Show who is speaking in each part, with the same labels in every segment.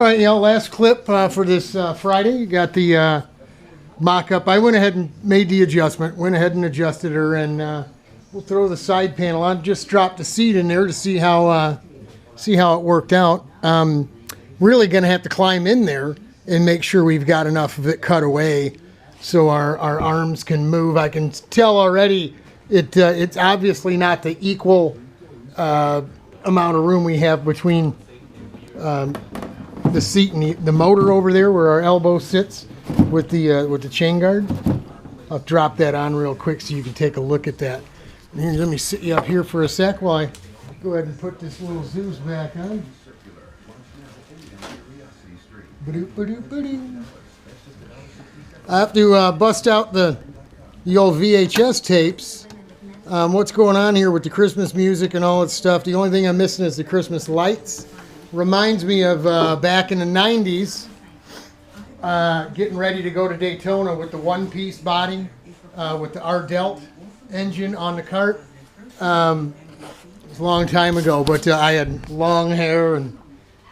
Speaker 1: All right, last clip for this Friday. You got the mock-up. I went ahead and made the adjustment. Went ahead and adjusted her, and we'll throw the side panel on. Just dropped the seat in there to see how it worked out. Really going to have to climb in there and make sure we've got enough of it cut away so our arms can move. I can tell already it's obviously not the equal amount of room we have between the seat and the motor over there where our elbow sits with the chain guard. I'll drop that on real quick so you can take a look at that. And here, let me sit you up here for a sec while I go ahead and put this little Zeus back on. I have to bust out the old VHS tapes. What's going on here with the Christmas music and all that stuff? The only thing I'm missing is the Christmas lights. Reminds me of back in the 90s, getting ready to go to Daytona with the one-piece body, with the R-Delt engine on the cart. It was a long time ago, but I had long hair and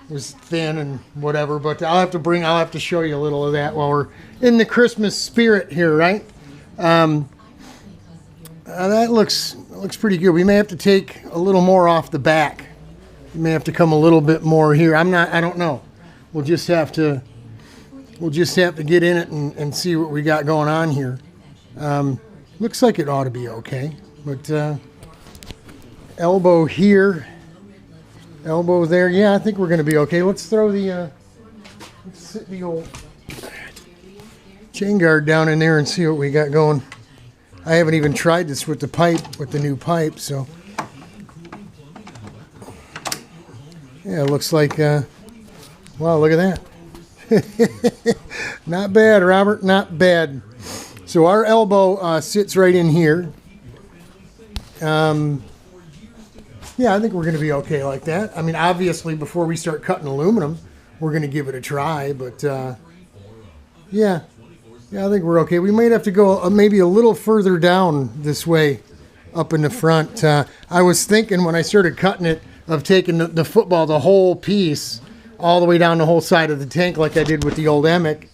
Speaker 1: was thin and whatever. But I'll have to show you a little of that while we're in the Christmas spirit here, right? That looks pretty good. We may have to take a little more off the back. You may have to come a little bit more here. I don't know. We'll just have to get in it and see what we got going on here. Looks like it ought to be okay. But elbow here, elbow there. Yeah, I think we're going to be okay. Let's throw let's sit the old chain guard down in there and see what we got going. I haven't even tried this with the new pipe, so. Yeah, it looks like, wow, look at that. Not bad, Robert, not bad. So our elbow sits right in here. Yeah, I think we're going to be okay like that. I mean, obviously, before we start cutting aluminum, we're going to give it a try. But, yeah, I think we're okay. We might have to go maybe a little further down this way up in the front. I was thinking when I started cutting it, of taking the football, the whole piece, all the way down the whole side of the tank like I did with the old Emic.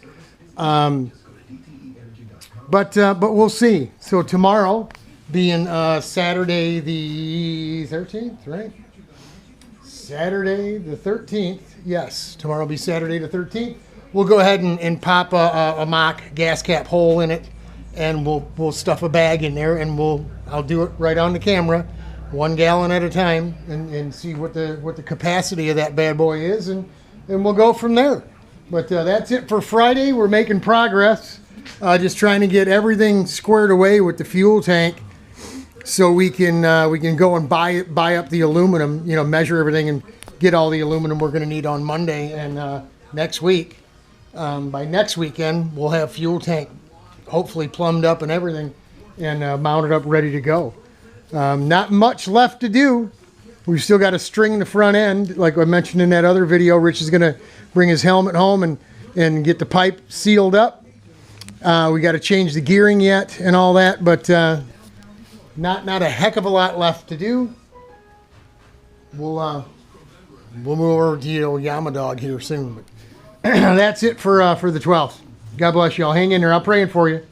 Speaker 1: But we'll see. So tomorrow, being Saturday the 13th, right? Saturday the 13th. Yes, tomorrow will be Saturday the 13th. We'll go ahead and pop a mock gas cap hole in it, and we'll stuff a bag in there, and I'll do it right on the camera. 1 gallon at a time, and see what the capacity of that bad boy is, and we'll go from there. But that's it for Friday. We're making progress, just trying to get everything squared away with the fuel tank, so we can go and buy up the aluminum, measure everything and get all the aluminum we're going to need on Monday and next week. By next weekend, we'll have fuel tank hopefully plumbed up and everything, and mounted up, ready to go. Not much left to do. We've still got to string the front end. Like I mentioned in that other video, Rich is going to bring his helmet home and get the pipe sealed up. We got to change the gearing yet and all that, but not a heck of a lot left to do. We'll move over to the old Yama dog here soon. But that's it for the 12th. God bless you all. Hang in there. I'm praying for you.